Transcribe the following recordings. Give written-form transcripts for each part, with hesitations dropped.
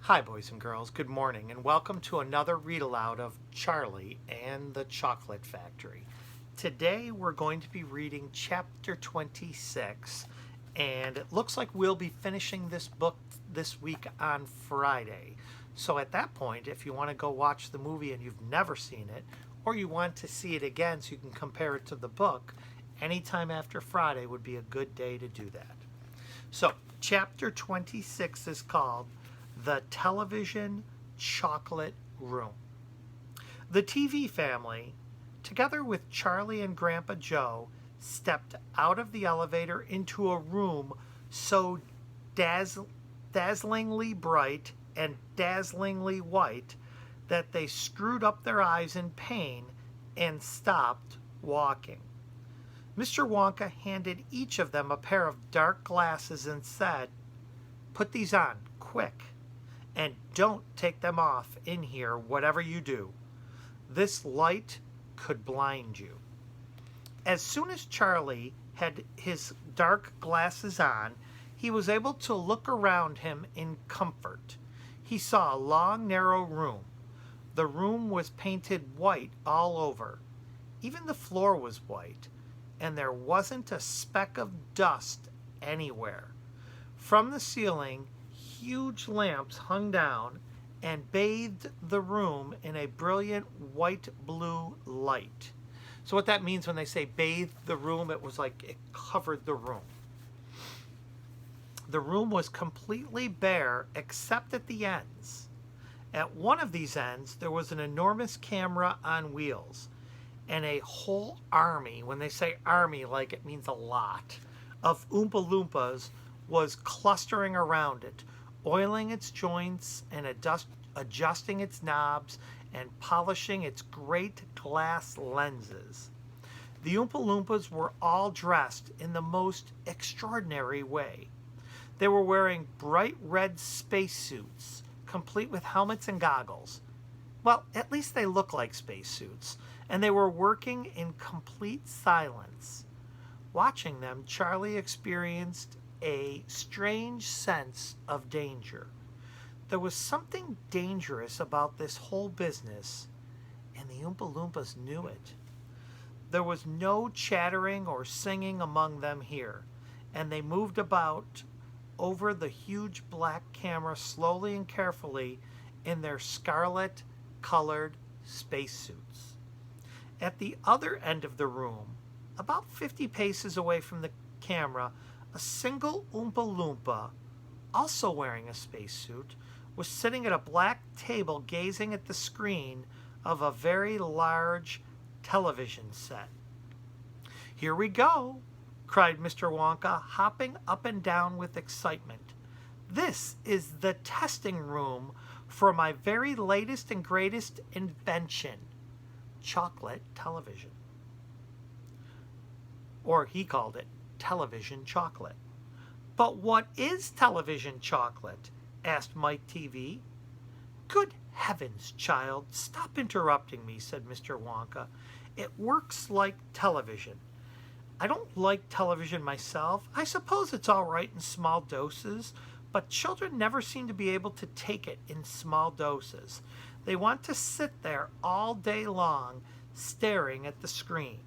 Hi, boys and girls. Good morning, and welcome to another read aloud of Charlie and the Chocolate Factory. Today, we're going to be reading chapter 26, and it looks like we'll be finishing this book this week on Friday. So, at that point, if you want to go watch the movie and you've never seen it, or you want to see it again so you can compare it to the book, anytime after Friday would be a good day to do that. So, chapter 26 is called The Television Chocolate Room. The TV family, together with Charlie and Grandpa Joe, stepped out of the elevator into a room so dazzlingly bright and dazzlingly white that they screwed up their eyes in pain and stopped walking. Mr. Wonka handed each of them a pair of dark glasses and said, "Put these on, quick. And don't take them off in here, whatever you do. This light could blind you." As soon as Charlie had his dark glasses on, he was able to look around him in comfort. He saw a long, narrow room. The room was painted white all over. Even the floor was white, and there wasn't a speck of dust anywhere. From the ceiling, huge lamps hung down and bathed the room in a brilliant white-blue light. So what that means when they say bathed the room, it was like it covered the room. The room was completely bare except at the ends. At one of these ends, there was an enormous camera on wheels, and a whole army, when they say army, like it means a lot, of Oompa Loompas was clustering around it, oiling its joints and adjusting its knobs and polishing its great glass lenses. The Oompa Loompas were all dressed in the most extraordinary way. They were wearing bright red spacesuits, complete with helmets and goggles. Well, at least they look like spacesuits, and they were working in complete silence. Watching them, Charlie experienced a strange sense of danger. There was something dangerous about this whole business, and the Oompa Loompas knew it. There was no chattering or singing among them here, and they moved about over the huge black camera slowly and carefully in their scarlet-colored spacesuits. At the other end of the room, about 50 paces away from the camera, a single Oompa Loompa, also wearing a spacesuit, was sitting at a black table gazing at the screen of a very large television set. "Here we go," cried Mr. Wonka, hopping up and down with excitement. "This is the testing room for my very latest and greatest invention, chocolate television." Or he called it television chocolate. "But what is television chocolate?" asked Mike TV. "Good heavens, child, stop interrupting me," said Mr. Wonka. "It works like television. I don't like television myself. I suppose it's all right in small doses, but children never seem to be able to take it in small doses. They want to sit there all day long staring at the screen."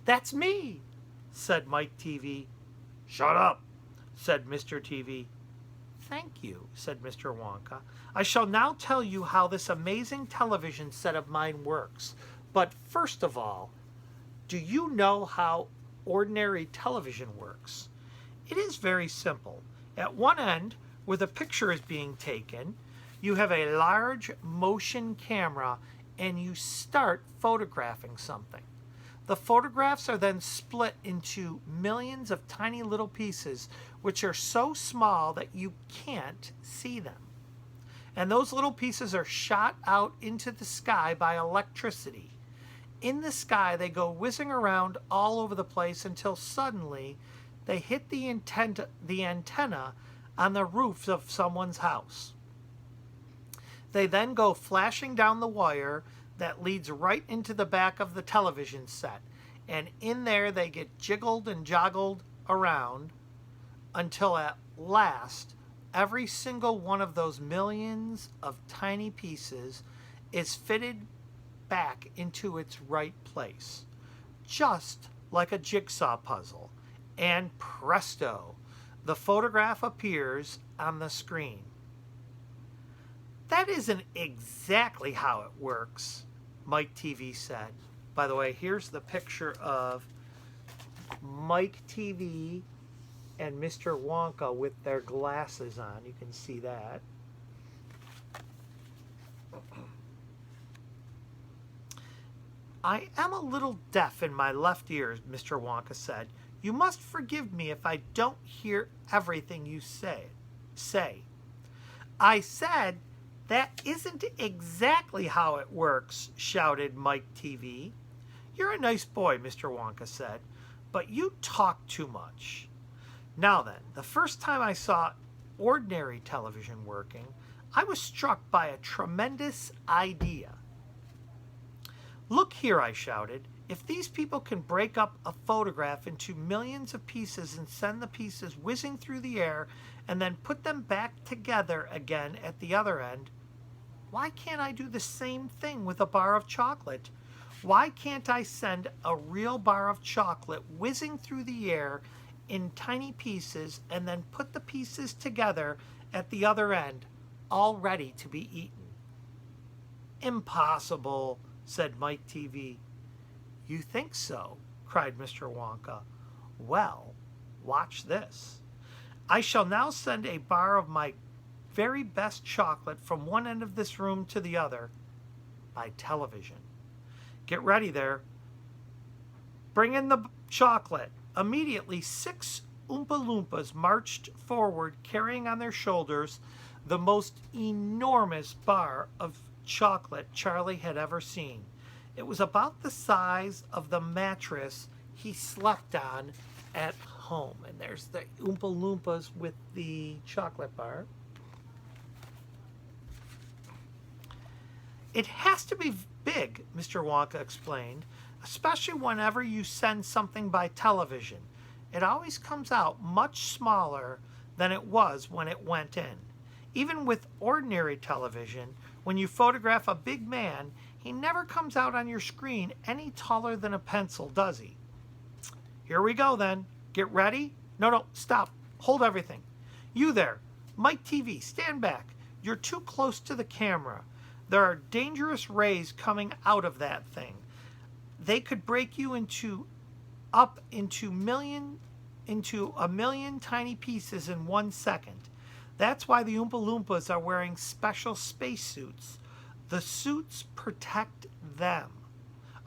"That's me," said Mike TV. "Shut up," said Mr. TV. "Thank you," said Mr. Wonka. "I shall now tell you how this amazing television set of mine works. But first of all, do you know how ordinary television works? It is very simple. At one end, where the picture is being taken, you have a large motion camera and you start photographing something. The photographs are then split into millions of tiny little pieces, which are so small that you can't see them. And those little pieces are shot out into the sky by electricity. In the sky, they go whizzing around all over the place until suddenly they hit the antenna on the roof of someone's house. They then go flashing down the wire that leads right into the back of the television set, and in there they get jiggled and joggled around until at last every single one of those millions of tiny pieces is fitted back into its right place, just like a jigsaw puzzle. And presto, the photograph appears on the screen. That isn't exactly how it works, Mike TV said. By the way, here's the picture of Mike TV and Mr. Wonka with their glasses on. You can see that. I am a little deaf in my left ear, Mr. Wonka said. You must forgive me if I don't hear everything you say. I said that isn't exactly how it works, shouted Mike TV. You're a nice boy, Mr. Wonka said, but you talk too much. Now then, the first time I saw ordinary television working, I was struck by a tremendous idea. Look here, I shouted. If these people can break up a photograph into millions of pieces and send the pieces whizzing through the air and then put them back together again at the other end, why can't I do the same thing with a bar of chocolate? Why can't I send a real bar of chocolate whizzing through the air in tiny pieces and then put the pieces together at the other end, all ready to be eaten? Impossible, said Mike TV. You think so? Cried Mr. Wonka. Well, watch this. I shall now send a bar of my very best chocolate from one end of this room to the other by television. Get ready there. Bring in the chocolate. Immediately, 6 Oompa Loompas marched forward, carrying on their shoulders the most enormous bar of chocolate Charlie had ever seen. It was about the size of the mattress he slept on at home. And there's the Oompa Loompas with the chocolate bar. It has to be big, Mr. Wonka explained, especially whenever you send something by television. It always comes out much smaller than it was when it went in. Even with ordinary television, when you photograph a big man, he never comes out on your screen any taller than a pencil, does he? Here we go then. Get ready? No, stop. Hold everything. You there, Mike TV, stand back. You're too close to the camera. There are dangerous rays coming out of that thing. They could break you into a million tiny pieces in 1 second. That's why the Oompa Loompas are wearing special spacesuits. The suits protect them.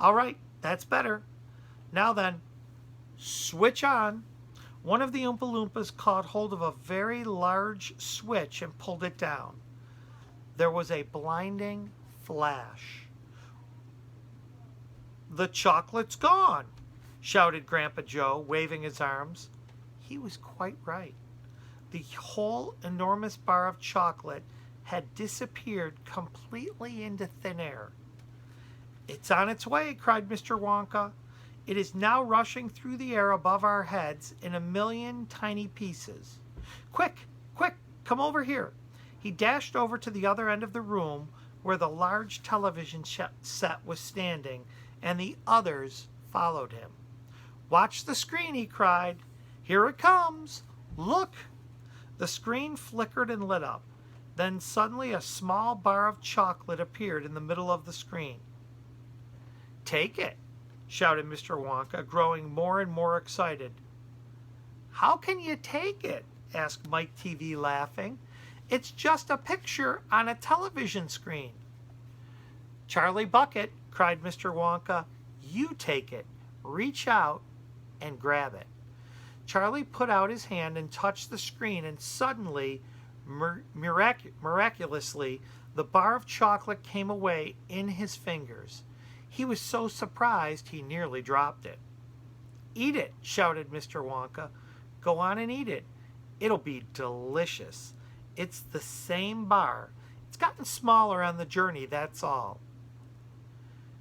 All right, that's better. Now then, switch on. One of the Oompa Loompas caught hold of a very large switch and pulled it down. There was a blinding flash. The chocolate's gone, shouted Grandpa Joe, waving his arms. He was quite right. The whole enormous bar of chocolate had disappeared completely into thin air. It's on its way, cried Mr. Wonka. It is now rushing through the air above our heads in a million tiny pieces. Quick, come over here. He dashed over to the other end of the room where the large television set was standing, and the others followed him. Watch the screen, he cried. Here it comes. Look. The screen flickered and lit up. Then suddenly a small bar of chocolate appeared in the middle of the screen. Take it, shouted Mr. Wonka, growing more and more excited. How can you take it? Asked Mike TV, laughing. It's just a picture on a television screen. Charlie Bucket, cried Mr. Wonka, you take it. Reach out and grab it. Charlie put out his hand and touched the screen, and suddenly, miraculously, the bar of chocolate came away in his fingers. He was so surprised he nearly dropped it. Eat it, shouted Mr. Wonka. Go on and eat it. It'll be delicious. It's the same bar. It's gotten smaller on the journey, that's all.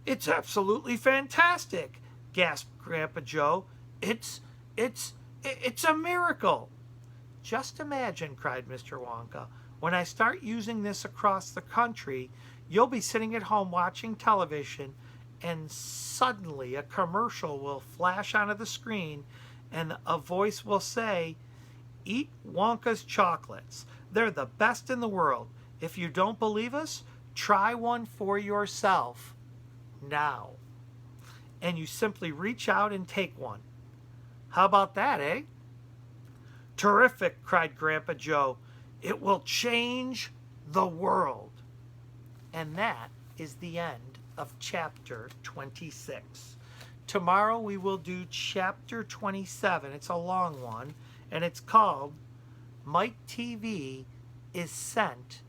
It's absolutely fantastic, gasped Grandpa Joe. It's a miracle. Just imagine, cried Mr. Wonka, when I start using this across the country, you'll be sitting at home watching television, and suddenly a commercial will flash onto the screen, and a voice will say, "Eat Wonka's chocolates. They're the best in the world. If you don't believe us, try one for yourself now." And you simply reach out and take one. How about that, eh? Terrific, cried Grandpa Joe. It will change the world. And that is the end of chapter 26. Tomorrow we will do chapter 27. It's a long one, and it's called Mike TV is Sent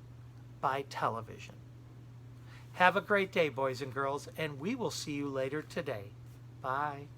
by Television. Have a great day, boys and girls, and we will see you later today. Bye.